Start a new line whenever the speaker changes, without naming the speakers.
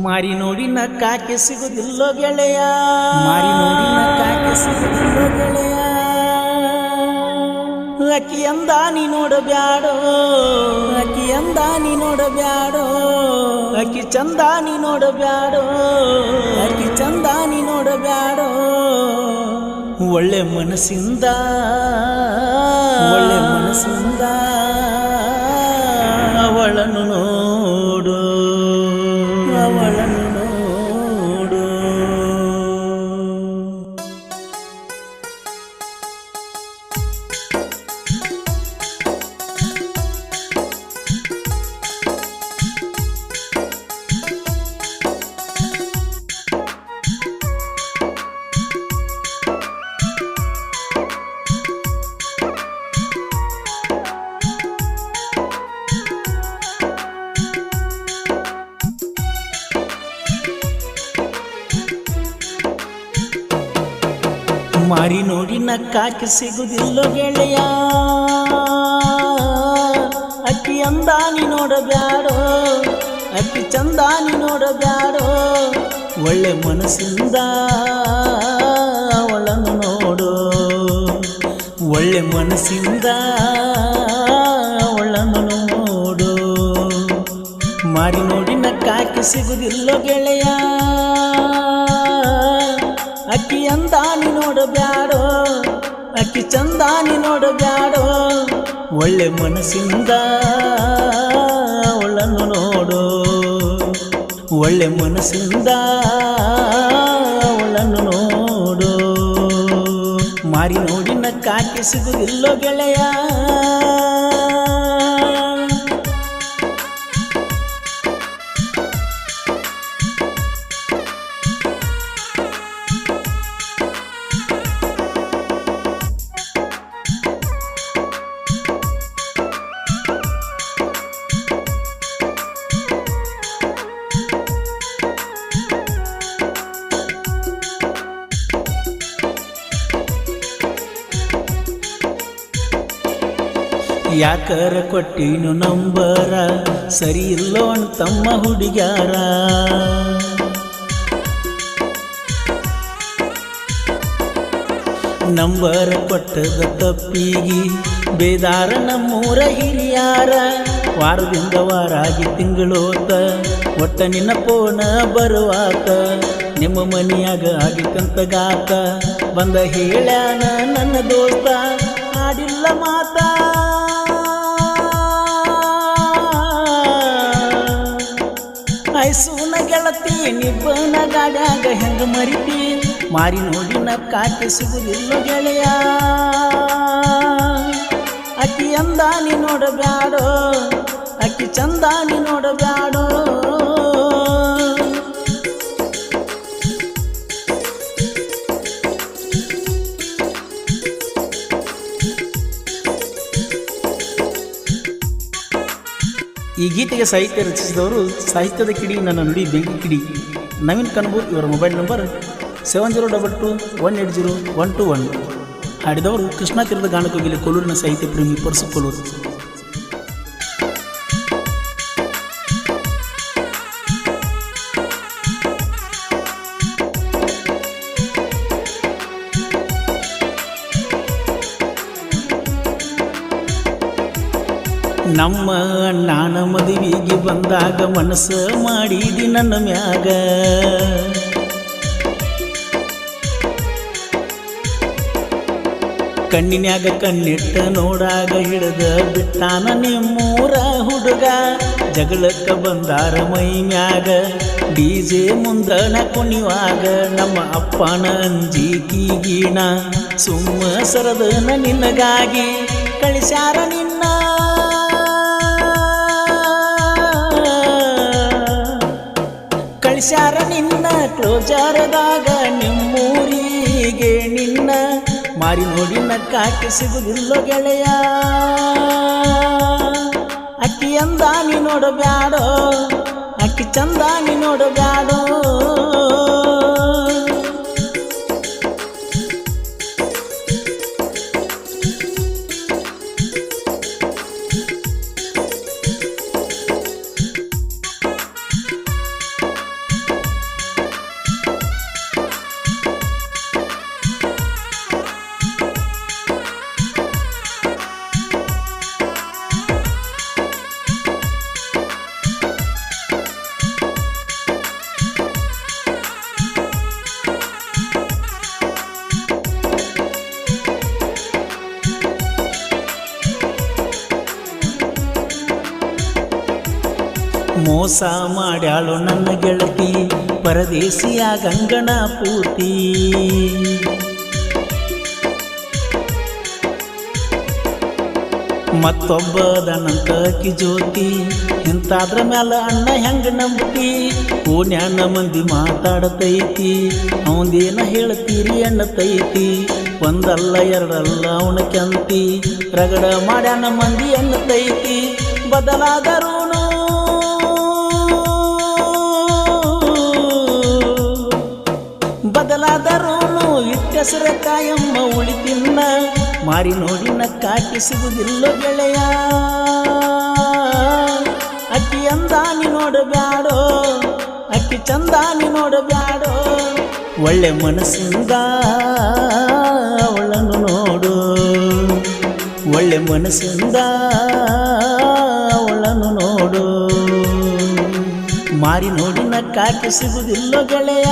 ಮಾರಿ ನೋಡಿ ನಕ್ಕಾಕೆ ಸಿಗುದಿಲ್ಲೋ ಗೆಳೆಯ, ಮಾರಿ ನೋಡಿ ನಕ್ಕಾಕೆ ಸಿಗುದಿಲ್ಲೋ ಗೆಳೆಯ. ಅಕ್ಕಿಯಂದ ನೀ ನೋಡಬ್ಯಾಡೋ, ಅಕ್ಕಿಯಂದ ನೀ ನೋಡಬ್ಯಾಡೋ, ಅಕ್ಕಿ ಚಂದ ನೀ ನೋಡಬ್ಯಾಡೋ, ಅಕ್ಕಿ ಚಂದ ನೀ ನೋಡಬ್ಯಾಡೋ. ಒಳ್ಳೆ ಮನಸ್ಸಿಂದ, ಒಳ್ಳೆ ಮನಸ್ಸಿಂದ ಅವಳನ್ನು ನೋಡು, ಅವಳನ್ನು ನೋಡು. ಮಾರಿ ನೋಡಿ ನಕ್ಕಾಕೆ ಸಿಗುದಿಲ್ಲೋ ಗೆಳೆಯ, ಅಕ್ಕಿ ಅಂದ ನೀ ನೋಡಬ್ಯಾಡೋ, ಅಕ್ಕಿ ಚಂದ ನೀ ನೋಡಬ್ಯಾಡೋ. ಒಳ್ಳೆ ಮನಸ್ಸಿಂದ ಅವಳನ್ನು ನೋಡು, ಒಳ್ಳೆ ಮನಸ್ಸಿಂದ ಅವಳನ್ನು ನೋಡು. ಮಾರಿ ನೋಡಿ ನಕ್ಕಾಕೆ ಸಿಗುದಿಲ್ಲೋ ಗೆಳೆಯ, ಅಕ್ಕಿ ಅಂದ ನೀ ನೋಡಬ್ಯಾಡೋ, ಅಕ್ಕಿ ಚಂದ ನೀ ನೋಡಬ್ಯಾಡೋ. ಒಳ್ಳೆ ಮನಸ್ಸಿಂದ ಅವಳನ್ನು ನೋಡು, ಒಳ್ಳೆ ಮನಸ್ಸಿಂದ ಅವಳನ್ನು ನೋಡು. ಮಾರಿ ನೋಡಿ ನಕ್ಕಾಕೆ ಸಿಗುದಿಲ್ಲೋ ಗೆಳೆಯ. ಯಾಕರ ಕೊಟ್ಟಿನು ನಂಬರ, ಸರಿ ಇಲ್ಲೋ ತಮ್ಮ ಹುಡುಗ್ಯಾರ. ನಂಬರ ಕೊಟ್ಟದ ತಪ್ಪಿಗಿ ಬೇದಾರ ನಮ್ಮೂರ ಹಿರಿಯಾರ. ವಾರದಿಂದ ವಾರಾಗಿ ತಿಂಗಳೋತ ಒಟ್ಟ ನಿನ್ನ ಪೋನ ಬರುವಾತ. ನಿಮ್ಮ ಮನಿಯಾಗ ಆಗಿತ್ತಂತ ಗಾತ ಬಂದ ಹೇಳ್ಯಾನ ನನ್ನ ದೋಸ್ತ, ಆಡಿಲ್ಲ ಮಾತ. ಐಸೂನ ಗೆಳತಿ ನಿಬ್ಬನ ಗಾಡ್ಯಾಗ ಹೆಂಗ ಮರಿತಿ. ಮಾರಿ ನೋಡಿ ನಕ್ಕಾಕೆ ಸಿಗುದಿಲ್ಲ ಗೆಳೆಯ, ಅಕ್ಕಿ ಅಂದ ನೀ ನೋಡಬ್ಯಾಡೋ, ಅಕ್ಕಿ ಚಂದ ನೀ ನೋಡಬ್ಯಾಡೋ. ಈ ಗೀತೆಗೆ ಸಾಹಿತ್ಯ ರಚಿಸಿದವರು ಸಾಹಿತ್ಯದ ಕಿಡಿ ನನ್ನ ನುಡಿ ಬೆಂಕಿ ಕಿಡಿ ನವೀನ್ ಕನಬೂರ್. ಇವರ ಮೊಬೈಲ್ ನಂಬರ್ 7022180121. ಹಾಡಿದವರು ಕೃಷ್ಣಾ ತೀರದ ಗಾನಕೋಗಿಲೆ ಕೋಲೂರಿನ ಸಾಹಿತ್ಯ ಪ್ರೇಮಿ ಪರಸು ಕೋಲೂರು. ನಮ್ಮ ಅಣ್ಣನ ಮದುವೆಗೆ ಬಂದಾಗ ಮನಸ್ಸು ಮಾಡಿದಿ ನನ್ನ ಮ್ಯಾಗ. ಕಣ್ಣಿನ್ಯಾಗ ಕಣ್ಣಿಟ್ಟ ನೋಡಾಗ ಹಿಡಿದ ಬಿಟ್ಟಾನ ನಿಮ್ಮೂರ ಹುಡುಗ. ಜಗಳಕ್ಕ ಬಂದಾರ ಮೈ ಮ್ಯಾಗ ಡಿಜೆ ಮುಂದನ ಕುಣಿವಾಗ. ನಮ್ಮ ಅಪ್ಪನ ಅಂಜಿಕಿಗೀಣ ಸುಮ್ಮ ಸರದನ ನಿನಗಾಗಿ ಕಳಿಸ್ಯಾರ ನಿನ್ನ. ಕಳಿಸ್ಯಾರ ನಿನ್ನ ಕ್ಲೋಜಾರದಾಗ ನಿಮ್ಮೂರಿಗೆ ನಿನ್ನ. ಮಾರಿ ನೋಡಿ ನಕ್ಕಾಕೆ ಸಿಗುದಿಲ್ಲೋ ಗೆಳೆಯ, ಅಕ್ಕಿ ಅಂದ ನೀ ನೋಡಬ್ಯಾಡೋ, ಅಕ್ಕಿ ಚಂದ ನೀ ನೋಡಬ್ಯಾಡೋ. ಮೋಸ ಮಾಡ್ಯಾಳು ನನ್ನ ಗೆಳತಿ ಪರದೇಶಿಯ ಗಂಗನ ಪೂರ್ತಿ. ಮತ್ತೊಬ್ಬದನಂತ ಅಕ್ಕಿ ಜ್ಯೋತಿ ಇಂತಾದ್ರ ಮ್ಯಾಲ ಅಣ್ಣ ಹೆಂಗ ನಂಬತಿ. ಓಣ್ಯಾನ ಮಂದಿ ಮಾತಾಡತೈತಿ ಅವಂದೇನ ಹೇಳ್ತೀರಿ ಅನ್ನತೈತಿ. ಒಂದಲ್ಲ ಎರಡಲ್ಲ ಅವನ ಕೆಂತಿ ರಗಡ ಮಾಡ್ಯಾನ ಮಂದಿ ಅನ್ನತೈತಿ. ಬದಲಾದರೂನು ಇಟ್ಟೆಸರ ಕಾಯಮ್ಮ ಉಳಿತಿನ್ನ. ಮಾರಿ ನೋಡಿ ನಕ್ಕಾಕಿ ಸಿಗುದಿಲ್ಲ ಗೆಳೆಯ. ಅಕ್ಕಿ ಅಂದಾನಿ ನೋಡಬ್ಯಾಡೋ, ಅಕ್ಕಿ ಚಂದಾನಿ ನೋಡಬ್ಯಾಡೋ. ಒಳ್ಳೆ ಮನಸ್ಸಿಂದ ಅವಳನ್ನು ನೋಡು, ಒಳ್ಳೆ ಮನಸ್ಸಿಂದ ಅವಳನ್ನು ನೋಡು. ಮಾರಿ ನೋಡಿ ನಕ್ಕಾಕಿ ಸಿಗುದಿಲ್ಲ ಗೆಳೆಯ.